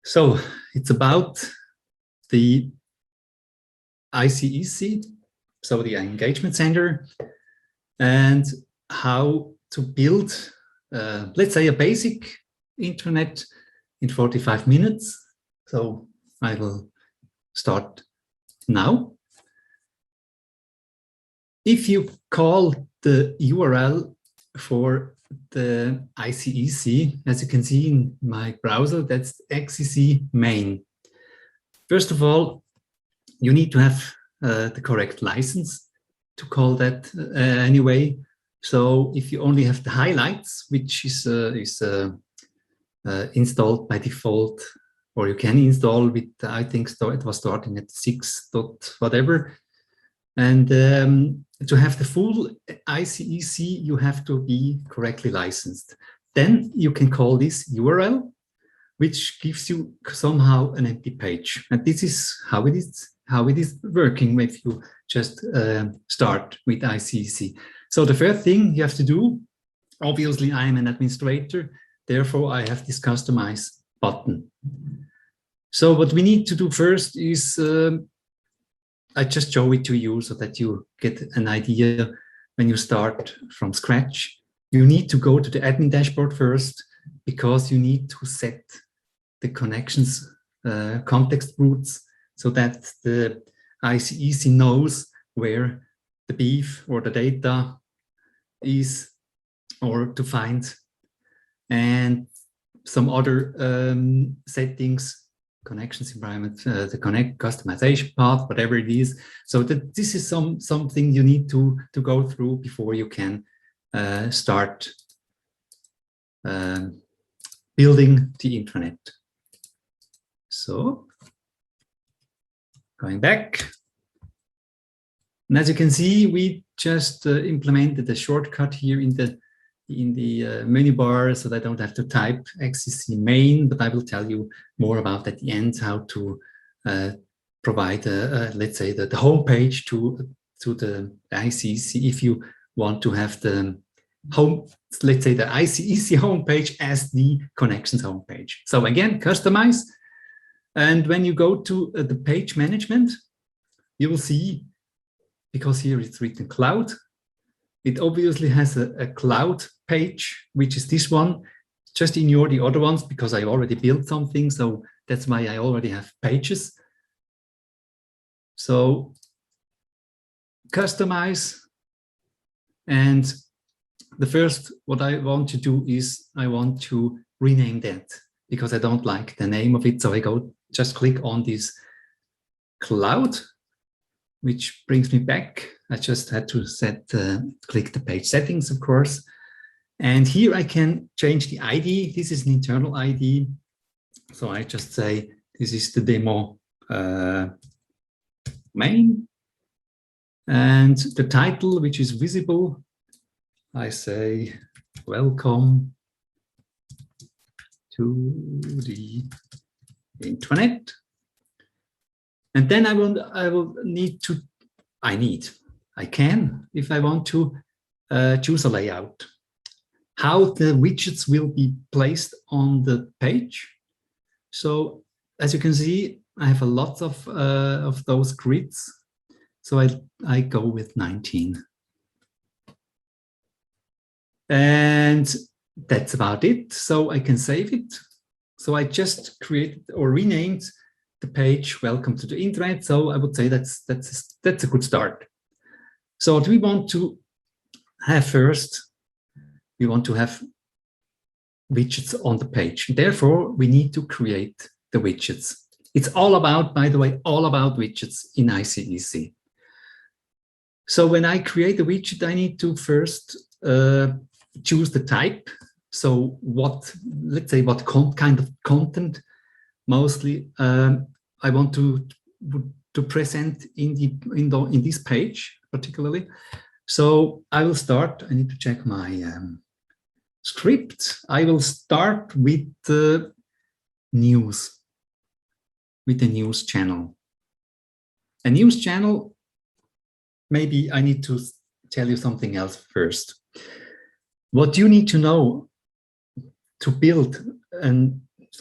So it's about the ICEC, so the Engagement Center, and how to build, let's say, a basic intranet in 45 minutes. So I will start now. If you call the URL for the ICEC, as you can see in my browser, that's XCC main. First of all, you need to have the correct license to call that anyway. So if you only have the highlights, which is installed by default, or you can install with, I think it was starting at 6. whatever. And to have the full ICEC, you have to be correctly licensed. Then you can call this URL, which gives you somehow an empty page. And this is how it is working if you just start with ICEC. So the first thing you have to do, obviously I am an administrator, therefore I have this customize button. So what we need to do first is, I just show it to you so that you get an idea when you start from scratch. You need to go to the admin dashboard first, because you need to set the connections context routes so that the ICEC knows where the beef or the data is, or to find, and some other settings, connections environment, the connect customization path, whatever it is. So that this is something you need to go through before you can start building the intranet. So going back, and as you can see, we just implemented a shortcut here in the menu bar, so that I don't have to type XCC main, but I will tell you more about at the end how to provide, let's say, the home page to the ICEC if you want to have the home, let's say, the ICEC homepage as the connections homepage. So again, customize. And when you go to the page management, you will see, because here it's written cloud, it obviously has a cloud page, which is this one. Just ignore the other ones because I already built something, so that's why I already have pages. So customize, and the first what I want to do is I want to rename that because I don't like the name of it. So I just click on this cloud, which brings me back. I just had to click the page settings, of course. And here I can change the ID. This is an internal ID. So I just say, this is the demo main. And the title, which is visible, I say, welcome to the intranet. And then I can, if I want to, choose a layout. How the widgets will be placed on the page. So as you can see, I have a lot of those grids. So I go with 19. And that's about it. So I can save it. So I just created or renamed the page welcome to the intranet. So I would say that's a good start. So what we want to have first, we want to have widgets on the page. Therefore, we need to create the widgets. It's all about, by the way, all about widgets in ICEC. So when I create a widget, I need to first choose the type. So let's say what kind of content mostly I want to present in this page particularly. So I will start. I need to check my script. I will start with the news, with the news channel. A news channel, maybe I need to tell you something else first. What you need to know to build a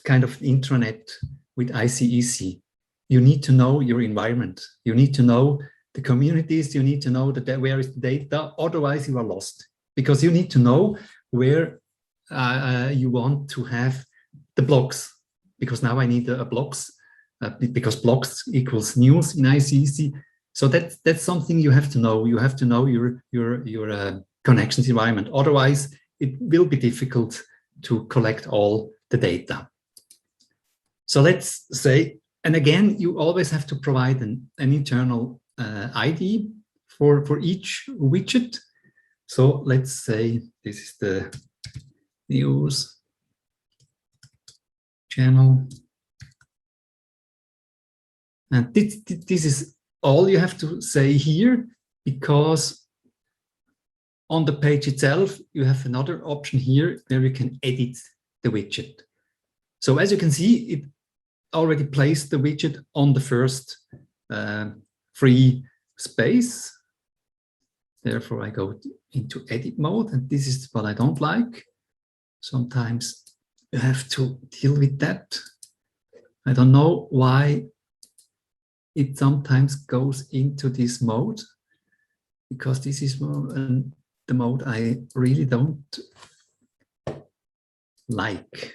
kind of intranet with ICEC, you need to know your environment. You need to know the communities. You need to know that where is the data. Otherwise, you are lost, because you need to know where you want to have the blocks. Because now I need a blocks, because blocks equals news in ICEC. So that's something you have to know. You have to know your connections environment. Otherwise, it will be difficult to collect all the data. So let's say, and again, you always have to provide an internal ID for each widget. So let's say this is the news channel. And this is all you have to say here, because on the page itself, you have another option here where you can edit the widget. So as you can see, it already placed the widget on the first free space. Therefore, I go into edit mode, and this is what I don't like. Sometimes you have to deal with that. I don't know why it sometimes goes into this mode, because this is the mode I really don't like.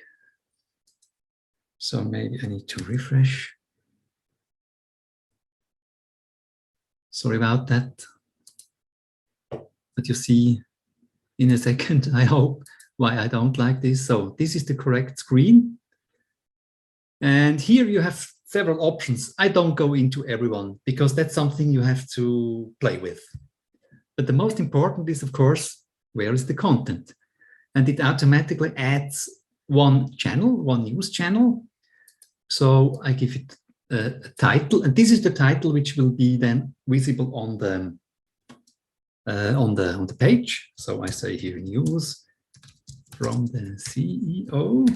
So maybe I need to refresh. Sorry about that. But you see in a second, I hope, why I don't like this. So this is the correct screen. And here you have several options. I don't go into everyone, because that's something you have to play with. But the most important is, of course, where is the content? And it automatically adds one channel, one news channel. So I give it a title, and this is the title which will be then visible on the page. So I say here news from the CEO,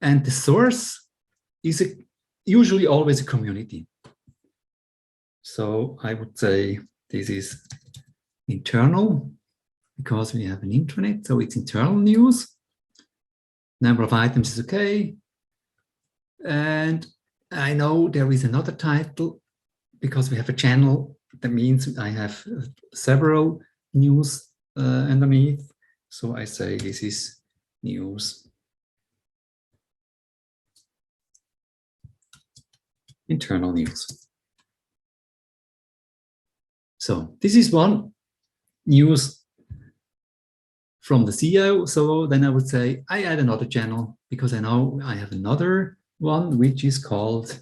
and the source is usually always a community. So I would say this is internal, because we have an intranet, so it's internal news. Number of items is okay. And I know there is another title, because we have a channel. That means I have several news underneath. So I say this is news internal news. So this is one news from the CEO. So then I would say I add another channel, because I know I have another one which is called,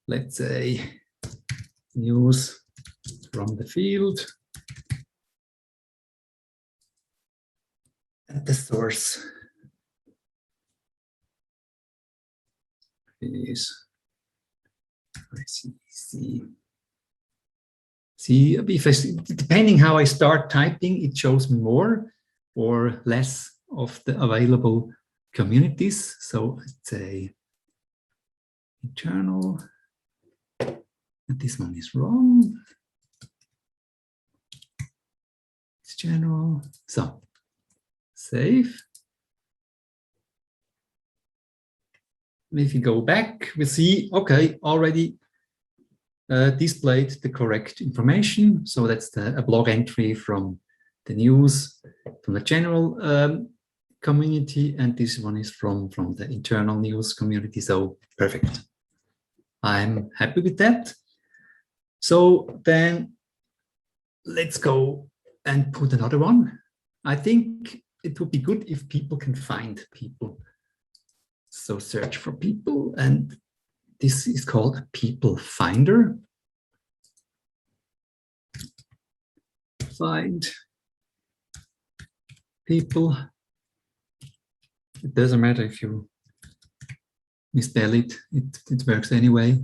let's say, news from the field. And the source is ICEC. See, depending how I start typing, it shows me more or less of the available communities. So let's say internal, and this one is wrong. It's general. So save. If you go back, we see, okay, already displayed the correct information. So that's a blog entry from the news, from the general community, and this one is from the internal news community. So perfect. I'm happy with that. So then let's go and put another one. I think it would be good if people can find people. So search for people, and this is called a people finder. Find people. It doesn't matter if you misspell it, it works anyway.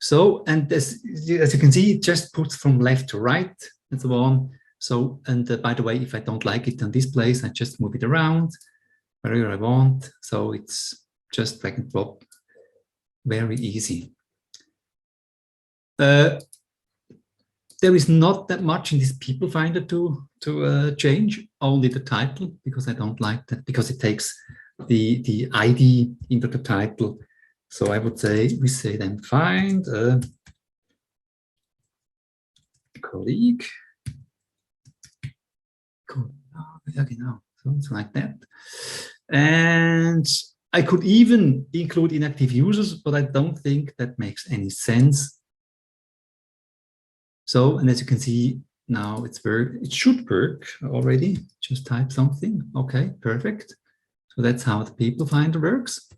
So, and as you can see, it just puts from left to right and so on. So, and by the way, if I don't like it on this place, I just move it around wherever I want. So it's just drag and drop very easy. There is not that much in this people finder to change, only the title, because I don't like that, because it takes the ID into the title. So I would say, we say then find a colleague. Ja, genau, something like that. And I could even include inactive users, but I don't think that makes any sense. So, and as you can see now, it should work already. Just type something. Okay, perfect. So that's how the people finder works.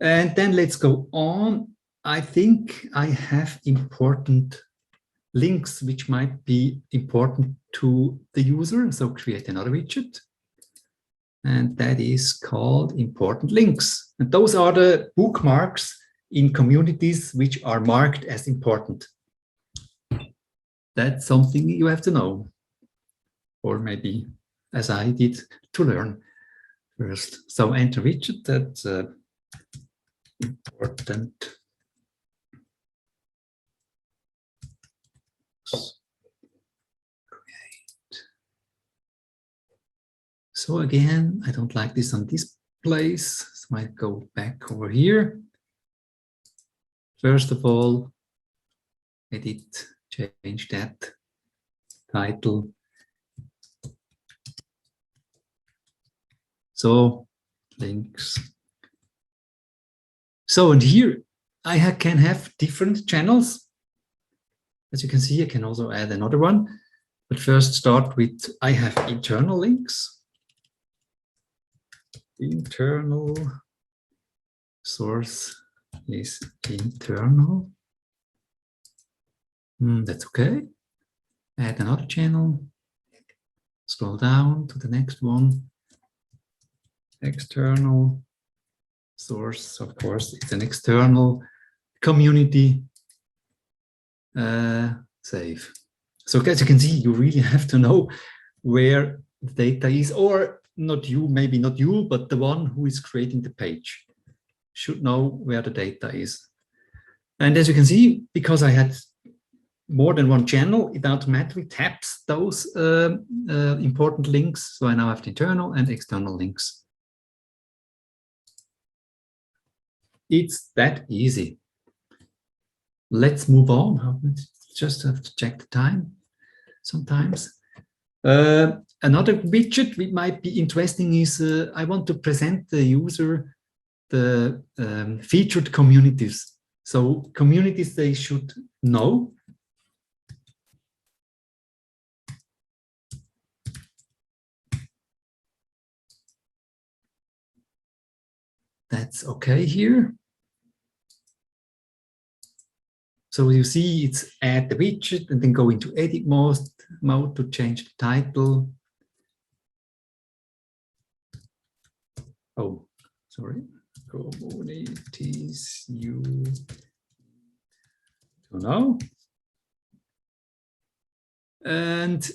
And then let's go on. I think I have important links which might be important to the user. So create another widget. And that is called important links. And those are the bookmarks in communities which are marked as important. That's something you have to know. Or maybe, as I did, to learn first. So enter widget, that's important. Great. So again, I don't like this on this place, so I go back over here. First of all, edit, change that title. So links. So, and here I can have different channels. As you can see, I can also add another one. But first start with, I have internal links. Internal source is internal. That's okay. Add another channel. Scroll down to the next one. External source, of course, it's an external community. Save. So as you can see, you really have to know where the data is, or not you, maybe not you, but the one who is creating the page should know where the data is. And as you can see, because I had more than one channel, it automatically taps those important links. So I now have the internal and external links. It's that easy. Let's move on. Just have to check the time sometimes. Another widget which might be interesting is I want to present the user the featured communities. So communities they should know. That's okay here. So you see it's add the widget and then go into edit mode to change the title. Oh, sorry. Communities you don't know. And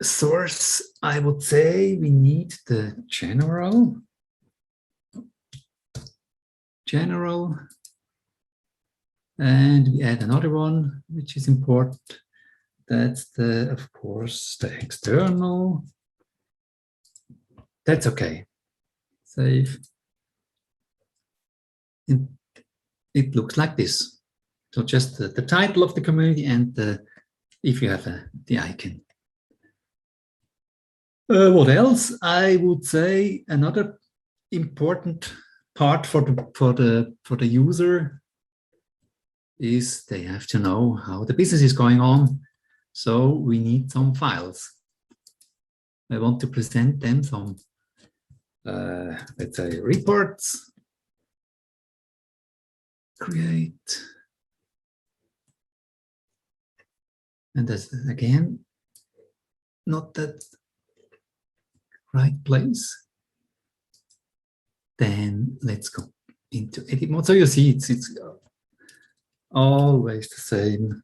source, I would say we need the general. And we add another one, which is important. That's the, of course, the external. That's okay. Save. And it looks like this. So just the title of the community and if you have the icon. What else? I would say another important part for the user is they have to know how the business is going on. So we need some files. I want to present them some, let's say, reports. Create. And that's, again, not that right place. Then let's go into edit mode. So you see it's always the same.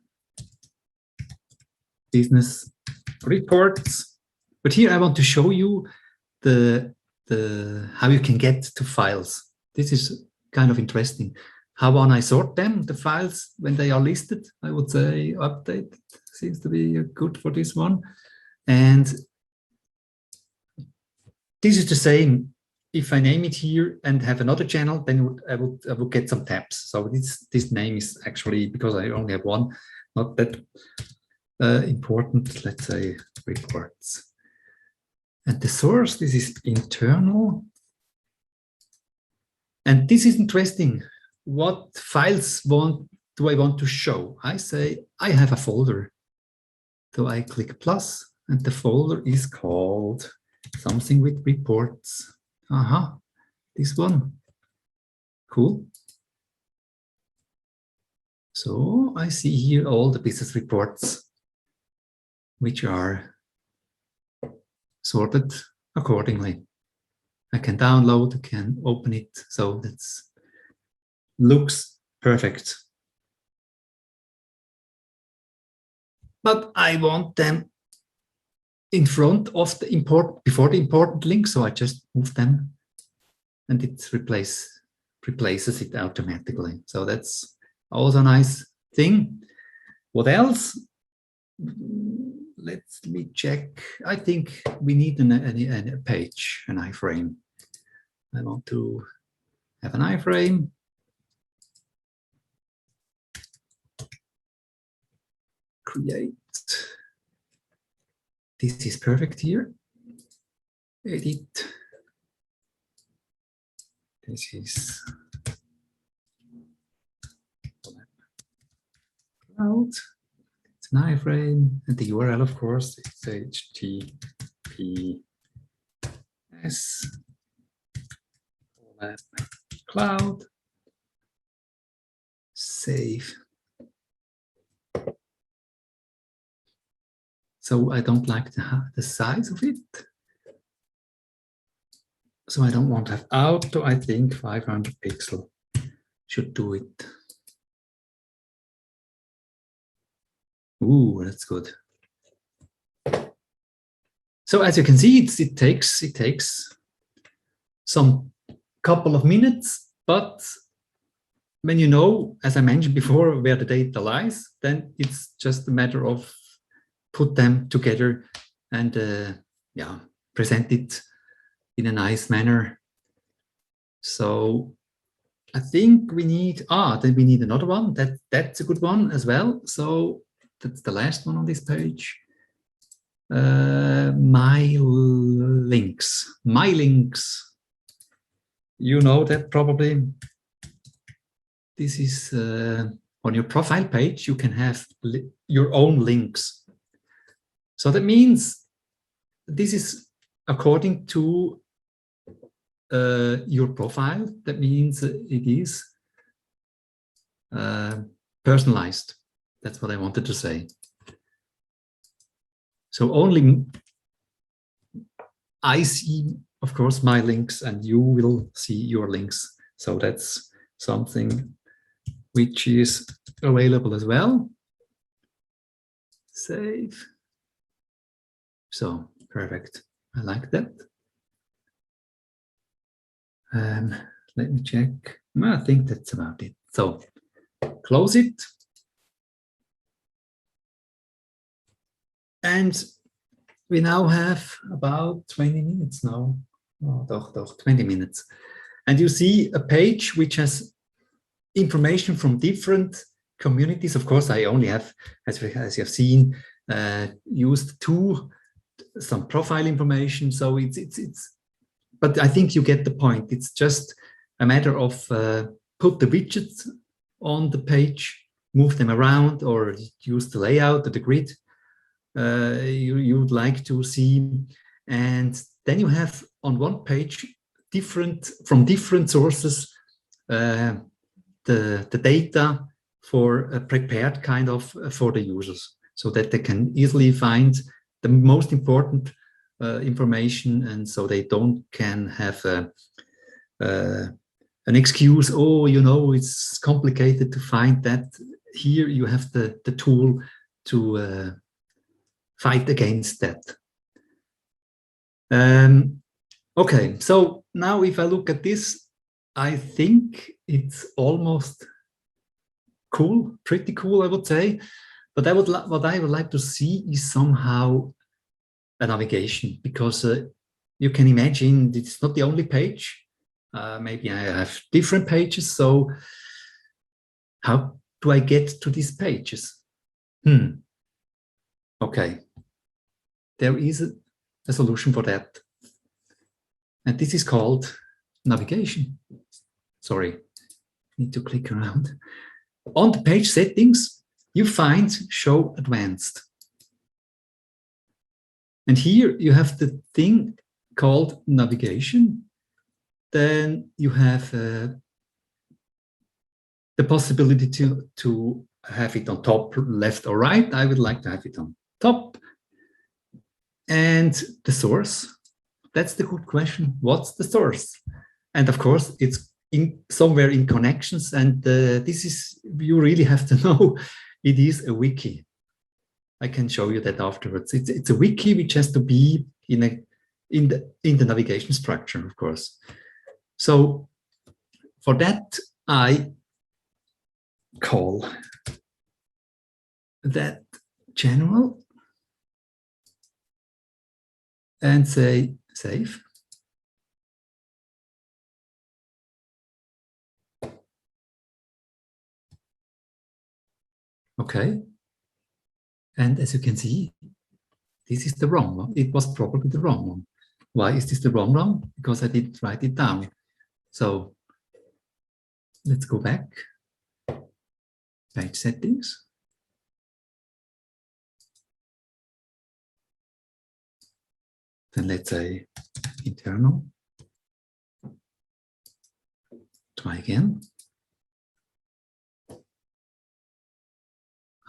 Business reports. But here I want to show you how you can get to files. This is kind of interesting. how on I sort them, the files, when they are listed. I would say update seems to be good for this one. And this is the same. If I name it here and have another channel, then I would get some tabs. So this name is actually, because I only have one, not that important. Let's say reports. And the source, this is internal. And this is interesting. What files do I want to show? I say I have a folder. So I click plus, and the folder is called something with reports. Aha, this one. Cool. So I see here all the business reports, which are sorted accordingly. I can download, I can open it. So that looks perfect. But I want them in front of the before the important link, so I just move them, and it replaces it automatically. So that's also a nice thing. What else? Let me check. I think we need a page, an iframe. I want to have an iframe. Create. This is perfect here. Edit. This is cloud. It's an iframe, and the URL, of course, it's HTTPS cloud. Save. So I don't like the size of it. So I don't want to have auto. I think 500 pixel should do it. Ooh, that's good. So as you can see, it takes some couple of minutes, but when you know, as I mentioned before, where the data lies, then it's just a matter of put them together and yeah, present it in a nice manner. So I think we need, then we need another one. That's a good one as well. So that's the last one on this page. My links. You know that probably. This is on your profile page, you can have your own links. So that means this is according to your profile. That means it is personalized. That's what I wanted to say. So only I see, of course, my links, and you will see your links. So that's something which is available as well. Save. So perfect. I like that. Let me check. I think that's about it. So close it. And we now have about 20 minutes now. Oh, doch, 20 minutes. And you see a page which has information from different communities. Of course, I only have, as you have seen, used some profile information. So but I think you get the point. It's just a matter of put the widgets on the page, move them around, or use the layout or the grid you would like to see. And then you have on one page from different sources the data for prepared kind of for the users, so that they can easily find the most important information, and so they can have an excuse. Oh, you know, it's complicated to find that. Here you have the tool to fight against that. Okay, so now if I look at this, I think it's almost cool, pretty cool, I would say. But what I would like to see is somehow a navigation, because you can imagine it's not the only page. Maybe I have different pages. So how do I get to these pages? Okay, there is a solution for that. And this is called navigation. Sorry, need to click around. On the page settings, you find Show Advanced. And here you have the thing called navigation. Then you have the possibility to have it on top, left, or right. I would like to have it on top. And the source, that's the good question. What's the source? And of course, it's somewhere in connections. And this is, you really have to know, it is a wiki. I can show you that afterwards. It's a wiki which has to be in the navigation structure, of course. So for that, I call that general and say save. Okay. And as you can see, this is the wrong one. It was probably the wrong one. Why is this the wrong one? Because I didn't write it down. So let's go back. Page settings. Then let's say internal. Try again.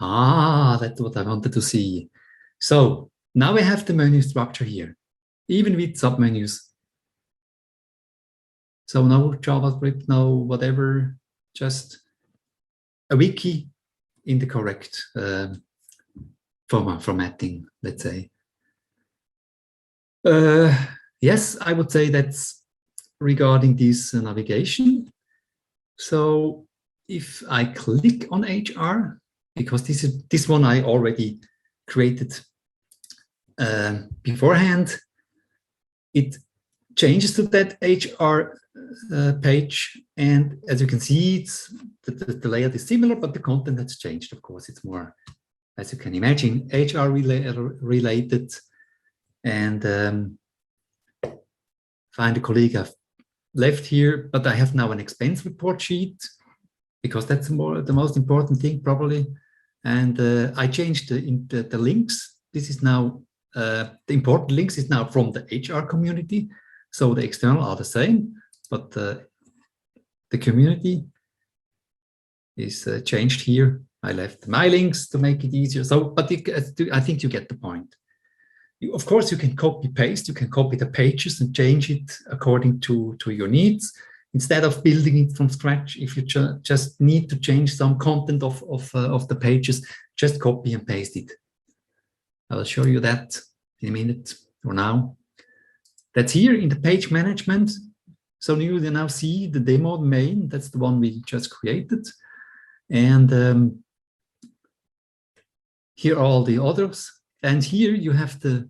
Ah, that's what I wanted to see. So now we have the menu structure here, even with submenus. So no JavaScript, no whatever, just a wiki in the correct formatting, let's say. Yes, I would say that's regarding this navigation. So if I click on HR, because this one I already created beforehand, it changes to that HR page, and as you can see, the layout is similar, but the content has changed. Of course, it's more, as you can imagine, HR related. And find a colleague I've left here, but I have now an expense report sheet, because that's the most important thing probably. And I changed the links. This is now, the important links is now from the HR community. So the external are the same, but the community is changed here. I left my links to make it easier. So, but I think you get the point. Of course, you can copy paste. You can copy the pages and change it according to your needs, instead of building it from scratch. If you just need to change some content of the pages, just copy and paste it. I will show you that in a minute or now. That's here in the page management. So you now see the demo main. That's the one we just created. And here are all the others. And here you have the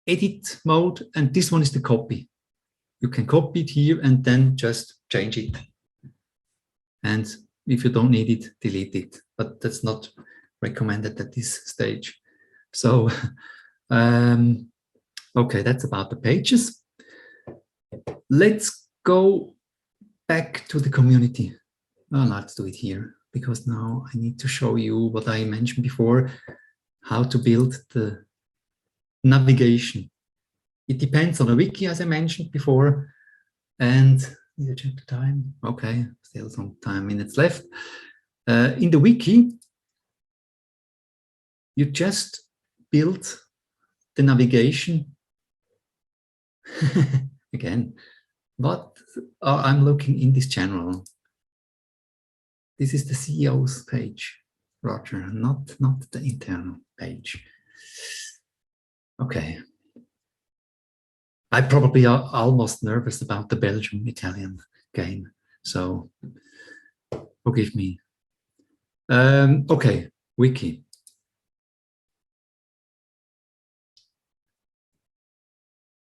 edit mode, and this one is the copy. You can copy it here and then just change it. And if you don't need it, delete it. But that's not recommended at this stage. So, okay, that's about the pages. Let's go back to the community. Well, let's do it here, because now I need to show you what I mentioned before, how to build the navigation. It depends on a wiki, as I mentioned before. And need to check the time. Okay, still some 10 minutes left. In the wiki, you just build the navigation. Again, what I'm looking in this general. This is the CEO's page, Roger, not the internal page. Okay. I probably are almost nervous about the Belgian Italian again. So forgive me. Okay, wiki.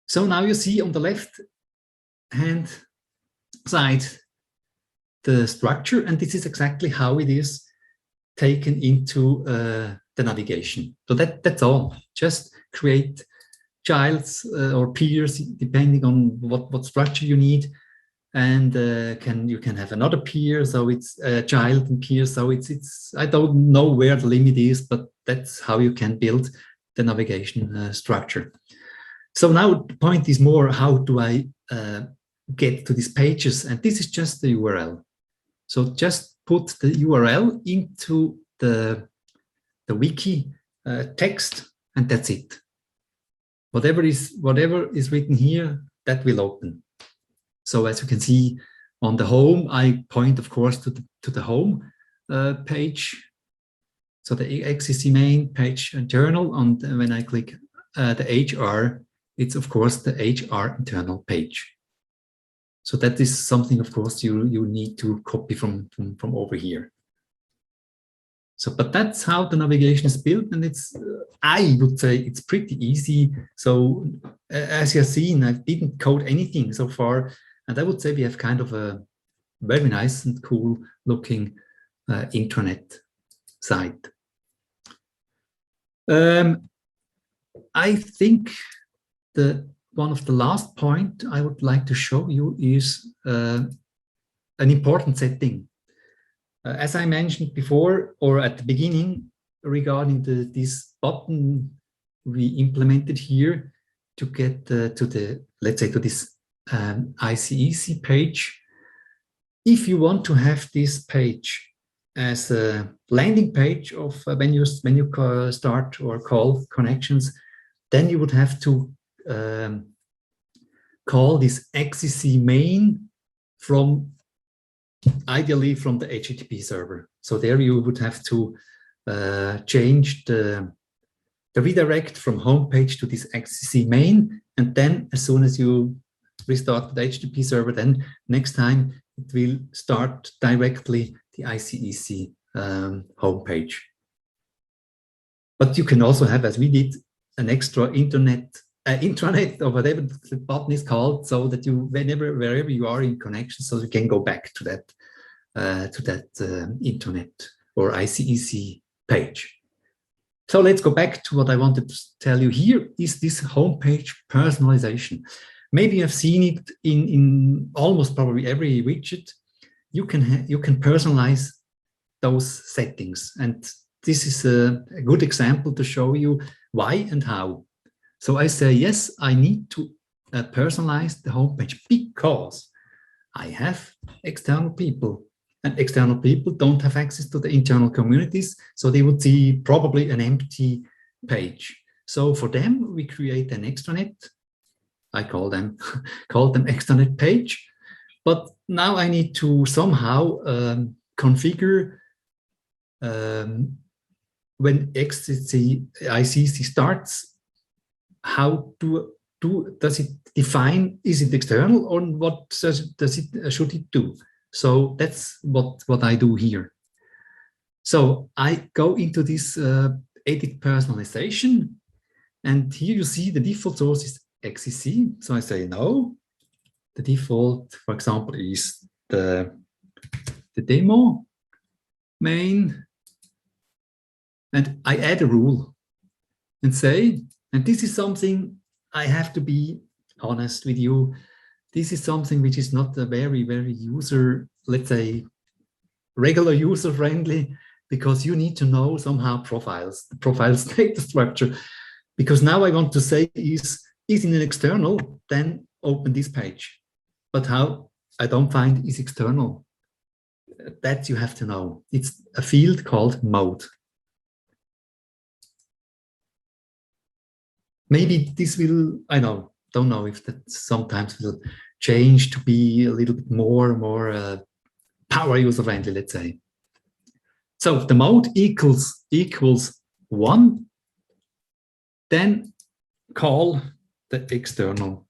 So now you see on the left hand side the structure, and this is exactly how it is taken into the navigation. So that's all. Just create childs or peers depending on what structure you need, and you can have another peer. So it's a child and peer. So it's I don't know where the limit is, but that's how you can build the navigation structure. So now the point is more, how do I get to these pages? And this is just the URL. So just put the URL into the wiki text, and that's it. Whatever is written here, that will open. So as you can see on the home, I point, of course, to the home page. So the XCC main page internal, and when I click the HR, it's of course the HR internal page. So that is something, of course, you need to copy from over here. So, but that's how the navigation is built, and it's I would say it's pretty easy. So as you've seen, I didn't code anything so far, and I would say we have kind of a very nice and cool looking intranet site. I think one of the last point I would like to show you is an important setting. As I mentioned before, or at the beginning, regarding this button we implemented here to get let's say to this ICEC page. If you want to have this page as a landing page of when you start or call connections, then you would have to call this XCC main ideally from the HTTP server. So there you would have to change the redirect from homepage to this XCC main, and then as soon as you restart the HTTP server, then next time it will start directly the ICEC homepage. But you can also have, as we did, an extra intranet or whatever the button is called, so that you, wherever you are in connection, so you can go back to that intranet or ICEC page. So let's go back to what I wanted to tell you here is this homepage personalization. Maybe you've seen it in almost probably every widget. You can personalize those settings, and this is a good example to show you why and how. So I say, yes, I need to personalize the homepage because I have external people, and external people don't have access to the internal communities, so they would see probably an empty page. So for them, we create an extranet. I call them extranet page, but now I need to somehow configure when ICC starts, how does it define, is it external, or what should it do? So that's what I do here. So I go into this edit personalization, and here you see the default source is XCC. So I say no. The default, for example, is the demo main, and I add a rule and say, and this is something I have to be honest with you. This is something which is not a very, very user, let's say, regular user friendly, because you need to know somehow profiles, the profiles data structure. Because now I want to say is in an external, then open this page. But how I don't find is external. That you have to know. It's a field called mode. Maybe this will, I don't know if that sometimes will change to be a little bit more power user friendly, let's say. So if the mode equals 1, then call the external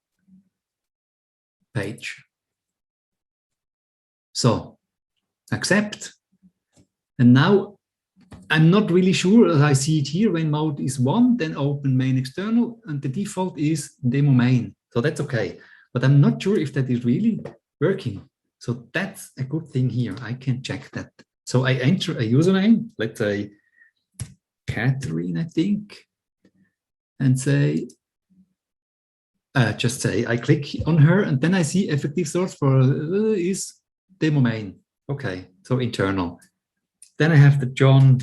page. So accept. And now I'm not really sure, as I see it here, when mode is 1, then open main external, and the default is demo main. So that's okay. But I'm not sure if that is really working. So that's a good thing here. I can check that. So I enter a username, let's say Catherine, I think, and say, just say, I click on her, and then I see effective source for is demo main. Okay, so internal. Then I have the John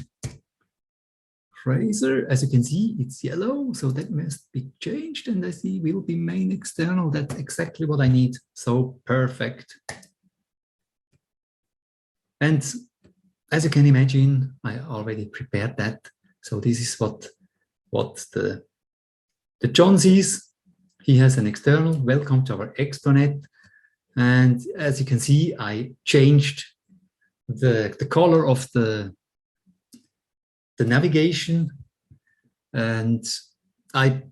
Fraser. As you can see, it's yellow, so that must be changed. And I see will be main external. That's exactly what I need. So perfect. And as you can imagine, I already prepared that. So this is what the John sees. He has an external. Welcome to our extranet. And as you can see, I changed the color of the navigation, and I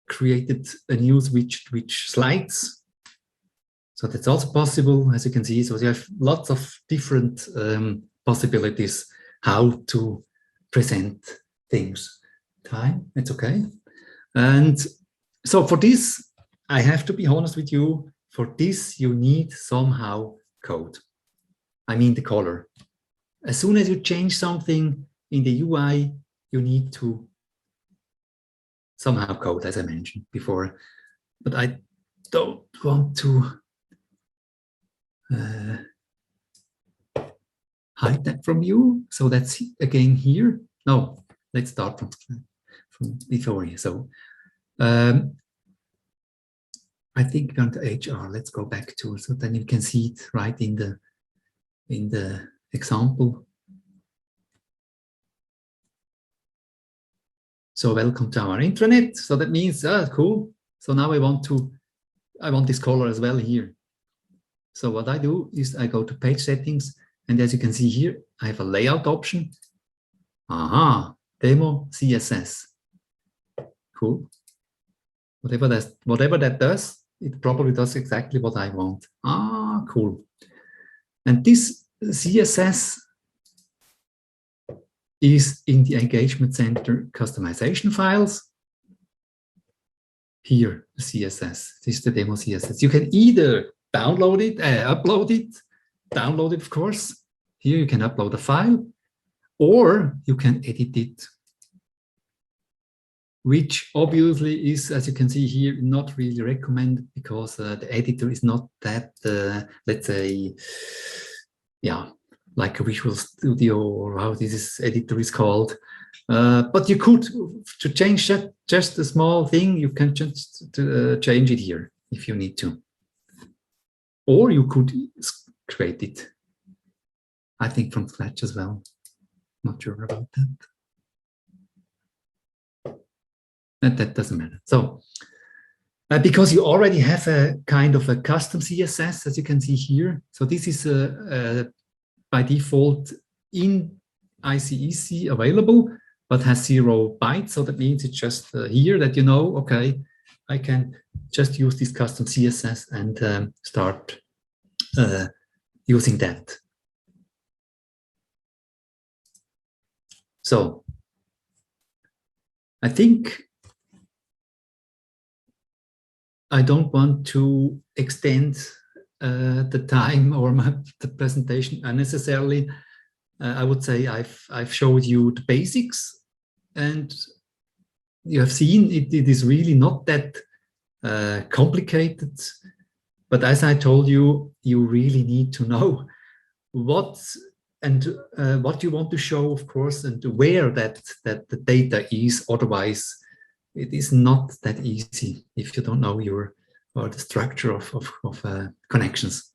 created a new switch which slides. So that's also possible, as you can see. So you have lots of different possibilities how to present things. Time, it's okay. And so for this, I have to be honest with you, for this you need somehow code. I mean the color. As soon as you change something in the UI, you need to somehow code, as I mentioned before. But I don't want to hide that from you. So that's again here. No, let's start from before here. So I think on the HR, let's go back to, so then you can see it right in the example. So welcome to our intranet. So that means, cool. So now I want this color as well here. So what I do is I go to page settings, and as you can see here, I have a layout option. Aha, demo CSS. Cool. Whatever that does, it probably does exactly what I want. Ah, cool. And this CSS is in the Engagement Center customization files. Here, the CSS. This is the demo CSS. You can either download it, upload it, download it, of course. Here you can upload a file, or you can edit it, which obviously is, as you can see here, not really recommended because the editor is not that, let's say, yeah, like a Visual Studio or how this editor is called. But you could, to change that, just a small thing, you can just change it here if you need to. Or you could create it, I think, from scratch as well. Not sure about that. And that doesn't matter. So, because you already have a kind of a custom CSS, as you can see here. So this is by default in ICEC available, but has 0 bytes. So that means it's just here that you know, okay, I can just use this custom CSS and start using that. So I think I don't want to extend the time or the presentation unnecessarily. I would say I've showed you the basics, and you have seen it is really not that complicated. But as I told you, you really need to know what you want to show, of course, and where that the data is. Otherwise, it is not that easy if you don't know the structure of connections.